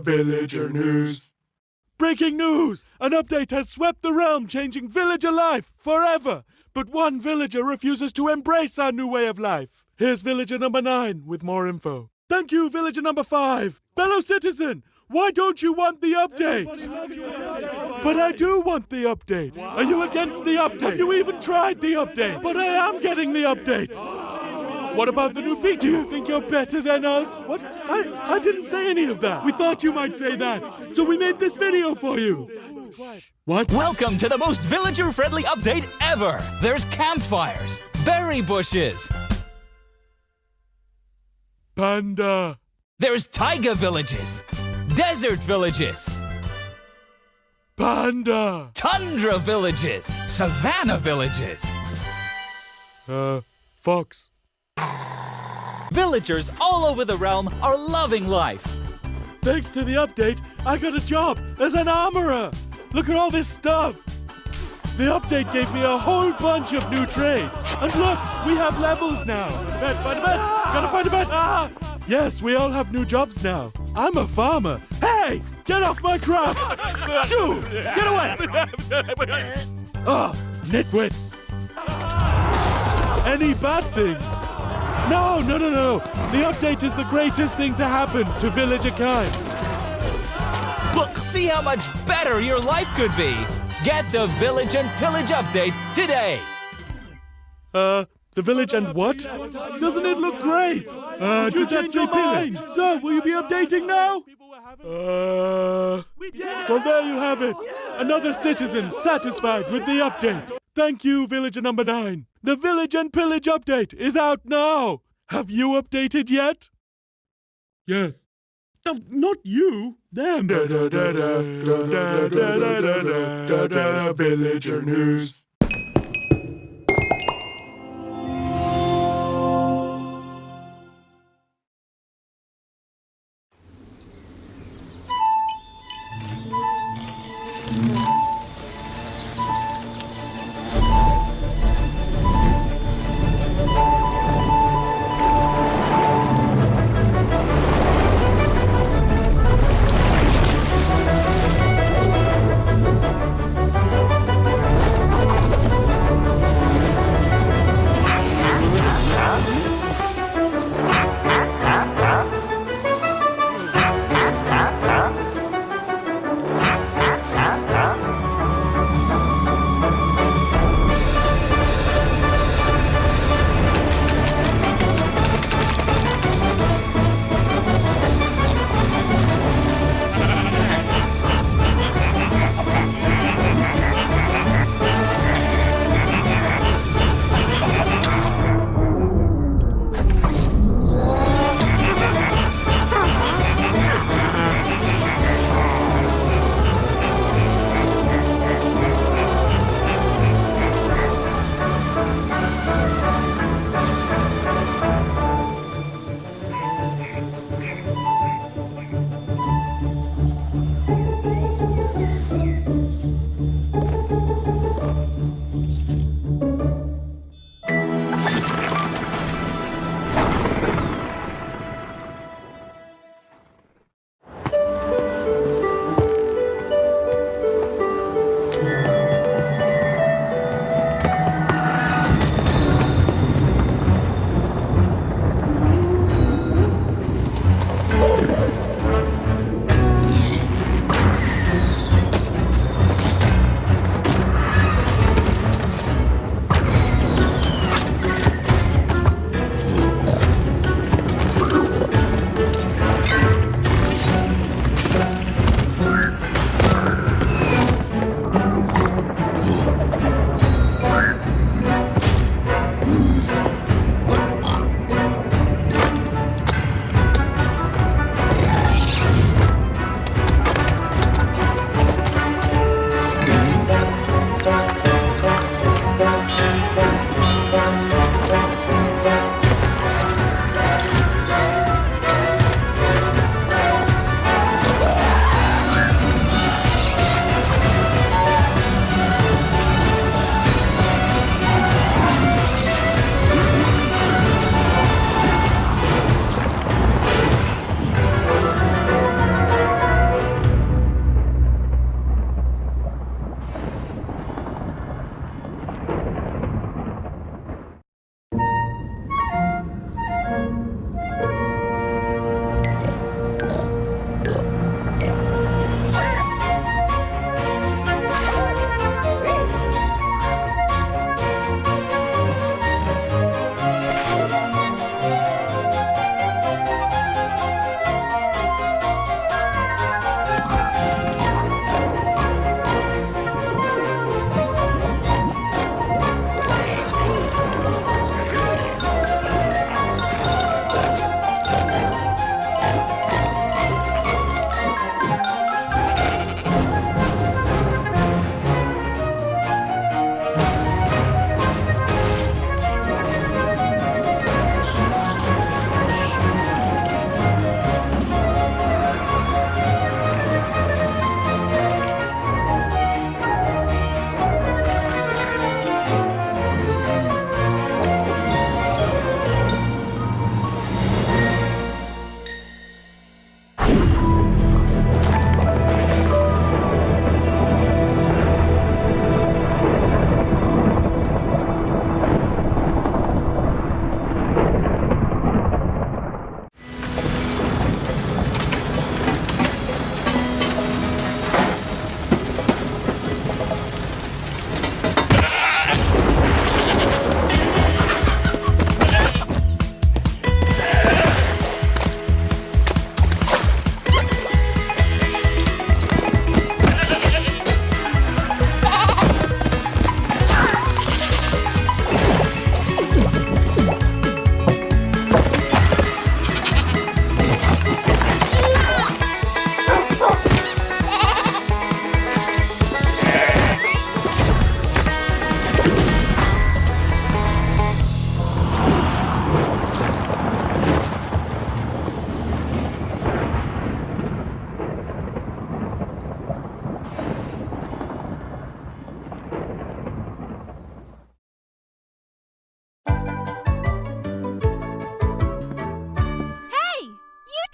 Villager news. Breaking news! An update has swept the realm, changing villager life forever. But one villager refuses to embrace our new way of life. Here's villager number 9 with more info. Thank you, villager number 5. Fellow citizen, why don't you want the update? But I do want the update. Are you against the update? Have you even tried the update? But I am getting the update. What about the new feature? Do you think you're better than us? What? I didn't say any of that. We thought you might say that, so we made this video for you. What? Welcome to the most villager-friendly update ever! There's campfires, berry bushes, Panda. there's taiga villages, desert villages, Panda. tundra villages, savanna villages. Fox. Villagers all over the realm are loving life. Thanks to the update, I got a job as an armorer. Look at all this stuff. The update gave me a whole bunch of new trade. And look, we have levels now. Bet, find a bet. Gotta find a bet. Ah! Yes, we all have new jobs now. I'm a farmer. Hey, get off my crop. Shoo, get away. Nitwits. Any bad thing? No. The update is the greatest thing to happen to villager kind. Look, see how much better your life could be. Get the Village and Pillage update today. The village and what? Doesn't it look great? Did that say pillage? So, will you be updating now? Well, there you have it. Another citizen satisfied with the update. Thank you, villager number 9. The Village and Pillage update is out now. Have you updated yet? Yes. No, not you. Them. Villager news.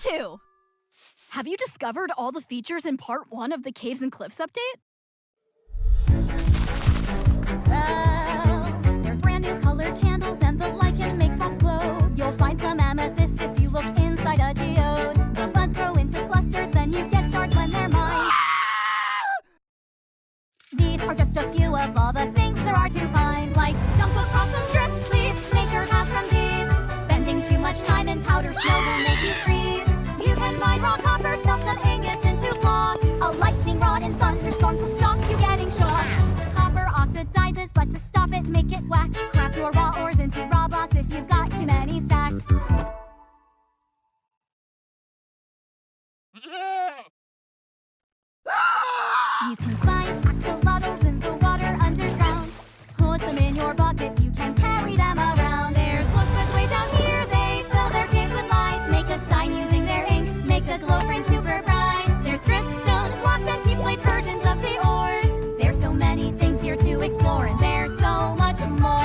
to! Have you discovered all the features in Part 1 of the Caves and Cliffs update? Well, there's brand new colored candles and the lichen makes rocks glow. You'll find some amethyst if you look inside a geode. The buds grow into clusters, then you get shards when they're mined. These are just a few of all the things there are to find, like jump across some drift leaves, nature has from these. Spending too much time in powder snow will make you freeze. You can mine raw copper, smelt some ingots into blocks. A lightning rod and thunderstorms will stop you getting shocked. Copper oxidizes, but to stop it, make it wax. Craft your raw ores into raw blocks if you've got too many stacks. You can find axolotls in the water underground. Put them in your bucket, you can carry them around. There's glow squids way down here, they fill their caves with light. Make a sign using their ink, make the glow frame super bright. There's dripstone blocks and deep slate versions of the ores. There's so many things here to explore, and there's so much more.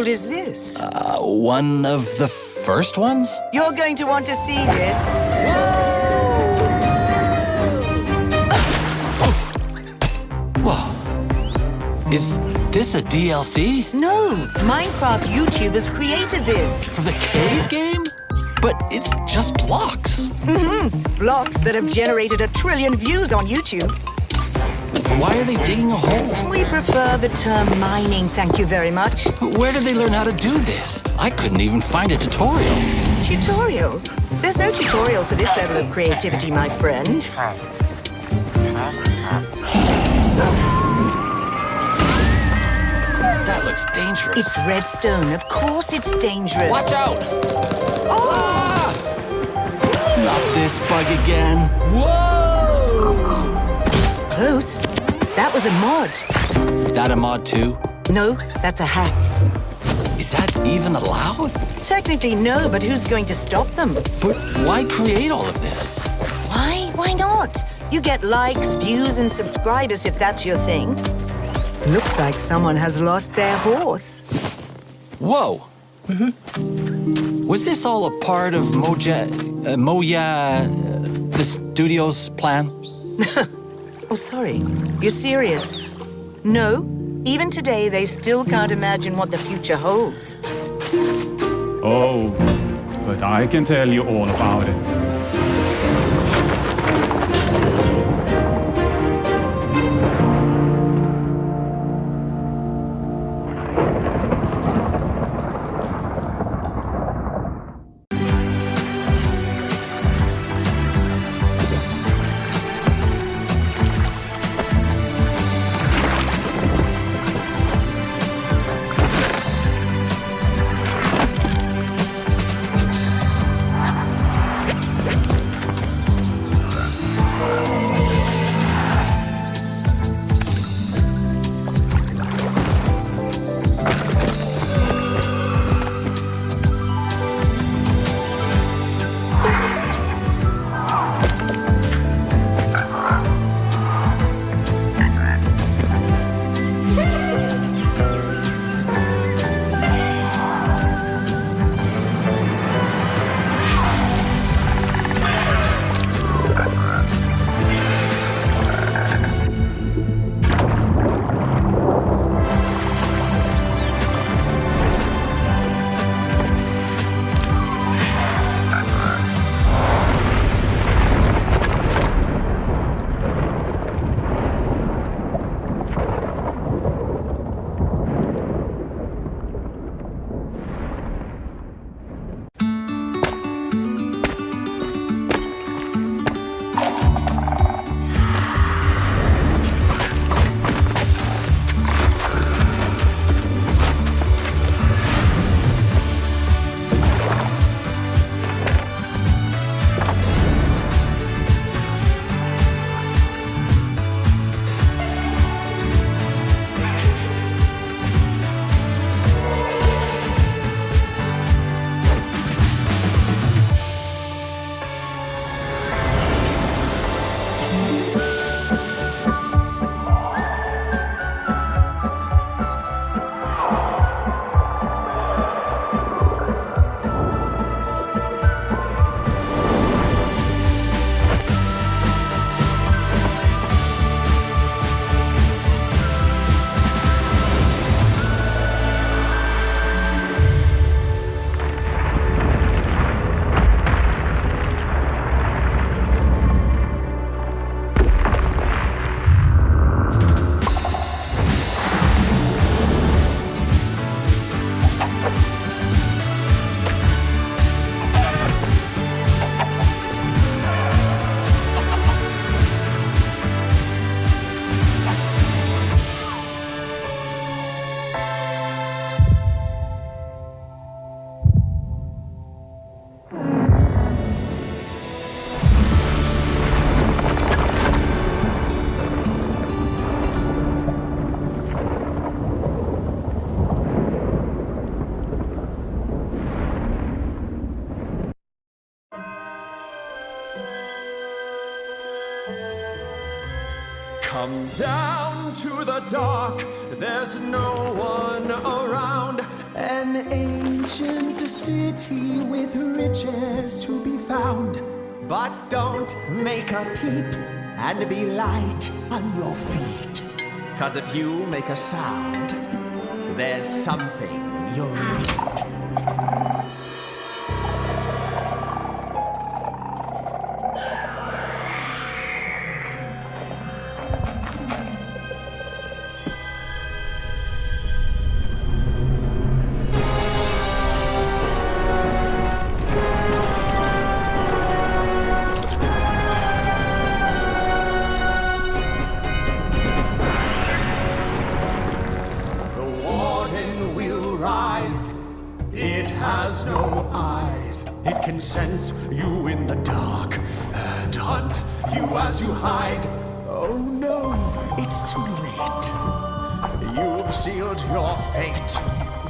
Is this? One of the first ones? You're going to want to see this. Whoa. Is this a DLC? No, Minecraft YouTubers created this. For the cave game? But it's just blocks. Blocks that have generated 1 trillion views on YouTube. Why are they digging a hole? We prefer the term mining, thank you very much. Where did they learn how to do this? I couldn't even find a tutorial. Tutorial? There's no tutorial for this level of creativity, my friend. That looks dangerous. It's redstone. Of course it's dangerous. Watch out! Oh! Not this bug again. Whoa! Close. That was a mod. Is that a mod too? No, that's a hack. Is that even allowed? Technically no, but who's going to stop them? But why create all of this? Why? Why not? You get likes, views, and subscribers if that's your thing. Looks like someone has lost their horse. Whoa! Was this all a part of the studio's plan? Oh, sorry. You're serious? No. Even today, they still can't imagine what the future holds. Oh, but I can tell you all about it. Come down to the dark, there's no one around. An ancient city with riches to be found. But don't make a peep and be light on your feet. 'Cause if you make a sound, there's something you'll meet. It has no eyes. It can sense you in the dark and hunt you as you hide. Oh no, it's too late. You've sealed your fate.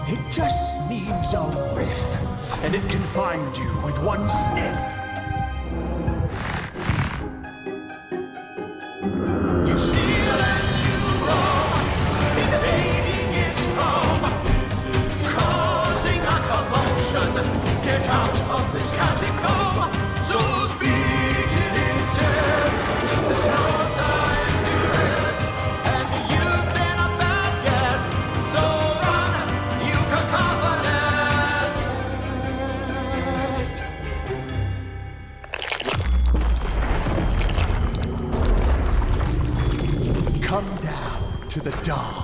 It just needs a whiff, and it can find you with one sniff. You steal and you roam, invading its home. Get out of this catacomb. Souls beating its chest. There's no time to rest. And you've been a bad guest. So run, you cacophonous pest. Come down to the dark.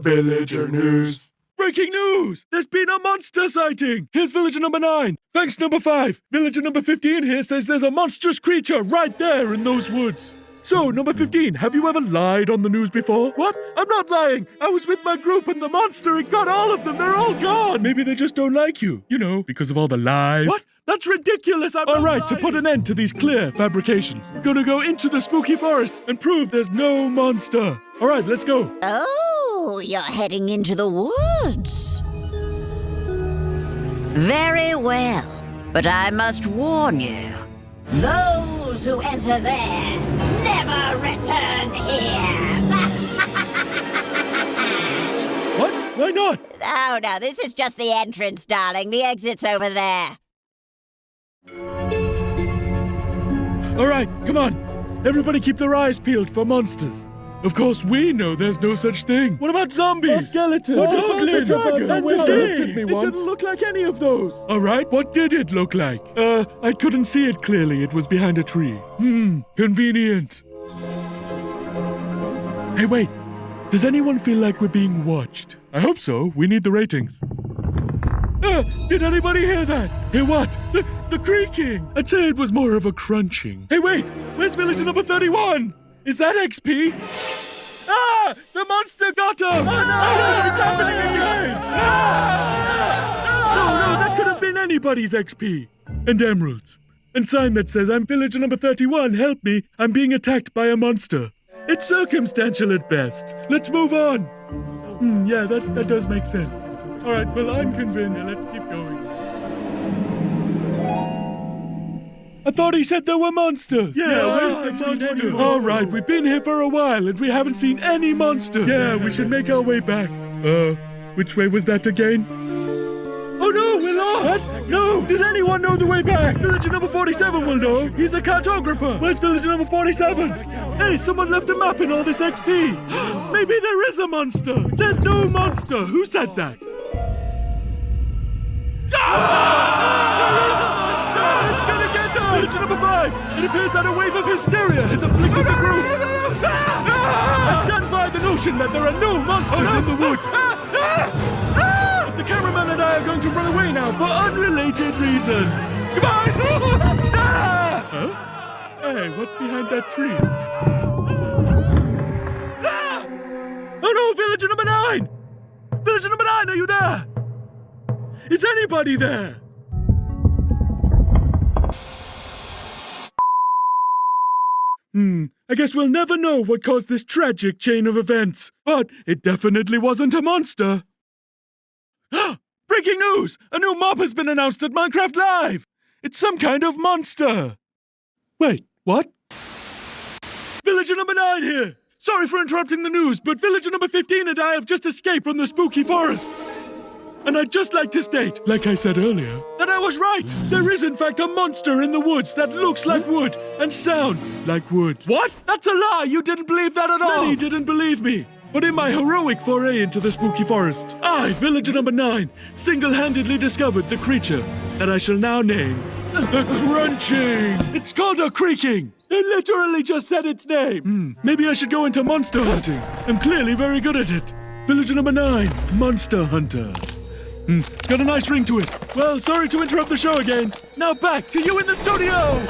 Villager news. Breaking news! There's been a monster sighting! Here's villager number 9. Thanks, number 5. Villager number 15 here says there's a monstrous creature right there in those woods. So, number 15, have you ever lied on the news before? What? I'm not lying! I was with my group and the monster, it got all of them! They're all gone! Maybe they just don't like you. You know, because of all the lies. What? That's ridiculous! I'm Alright, to put an end to these clear fabrications, I'm gonna go into the spooky forest and prove there's no monster. Alright, let's go. Oh, you're heading into the woods. Very well, but I must warn you. Those who enter there never return here. What? Why not? No, this is just the entrance, darling. The exit's over there. Alright, come on. Everybody keep their eyes peeled for monsters. Of course, we know there's no such thing. What about zombies? Or skeletons? Or goblins? It didn't look like any of those. Alright, what did it look like? I couldn't see it clearly. It was behind a tree. Convenient. Hey, wait. Does anyone feel like we're being watched? I hope so. We need the ratings. Did anybody hear that? Hear what? The creaking. I'd say it was more of a crunching. Hey, wait. Where's villager number 31? Is that XP? Ah! The monster got him! Oh, no! It's happening again! No, that could have been anybody's XP. And emeralds. And sign that says, I'm villager number 31, help me, I'm being attacked by a monster. It's circumstantial at best. Let's move on. Yeah, that does make sense. Alright, well, I'm convinced. Yeah, let's keep going. I thought he said there were monsters. Yeah, where's the monster? All right, we've been here for a while and we haven't seen any monsters. Yeah, we should make our way back. Which way was that again? Oh no, we're lost! What? No! Does anyone know the way back? Villager number 47 will know. He's a cartographer. Where's villager number 47? Hey, someone left a map in all this XP. Maybe there is a monster. There's no monster. Who said that? Villager number 5! It appears that a wave of hysteria has afflicted the group! I stand by the notion that there are no monsters in the woods! The cameraman and I are going to run away now for unrelated reasons! Goodbye! Huh? Hey, what's behind that tree? Oh no, villager number 9! Villager number 9, are you there? Is anybody there? I guess we'll never know what caused this tragic chain of events. But it definitely wasn't a monster. Breaking news! A new mob has been announced at Minecraft Live! It's some kind of monster. Wait, what? Villager number 9 here! Sorry for interrupting the news, but villager number 15 and I have just escaped from the spooky forest. And I'd just like to state, like I said earlier, that I was right. There is in fact a monster in the woods that looks like wood and sounds like wood. What? That's a lie! You didn't believe that at all! Many didn't believe me. But in my heroic foray into the spooky forest, I, villager number 9, single-handedly discovered the creature that I shall now name the Crunching. It's called a creaking. They literally just said its name. Maybe I should go into monster hunting. I'm clearly very good at it. Villager number 9, Monster Hunter. It's got a nice ring to it. Well, sorry to interrupt the show again. Now back to you in the studio!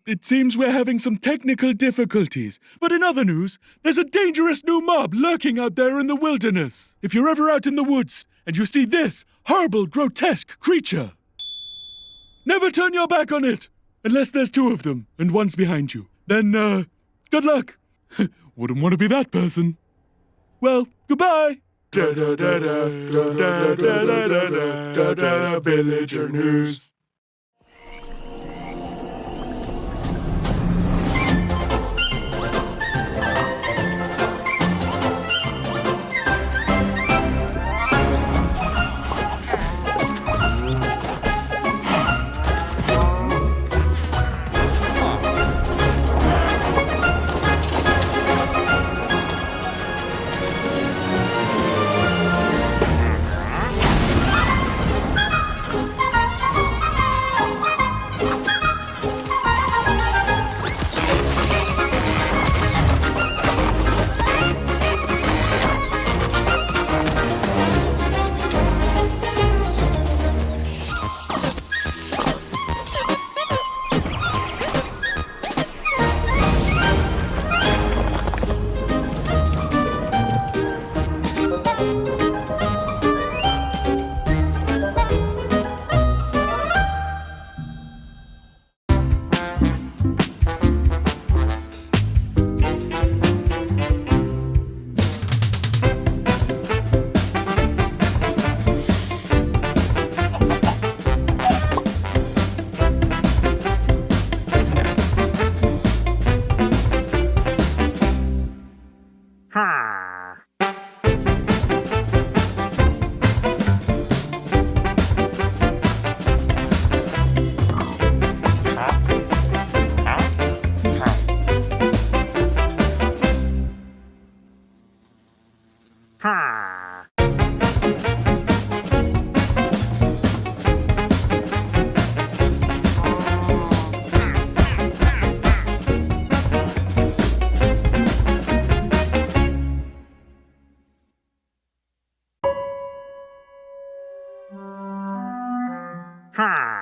It seems we're having some technical difficulties. But in other news, there's a dangerous new mob lurking out there in the wilderness. If you're ever out in the woods and you see this horrible, grotesque creature, never turn your back on it, unless there's 2 of them and one's behind you. Then, good luck. Wouldn't want to be that person. Well, goodbye. Villager news. Ha!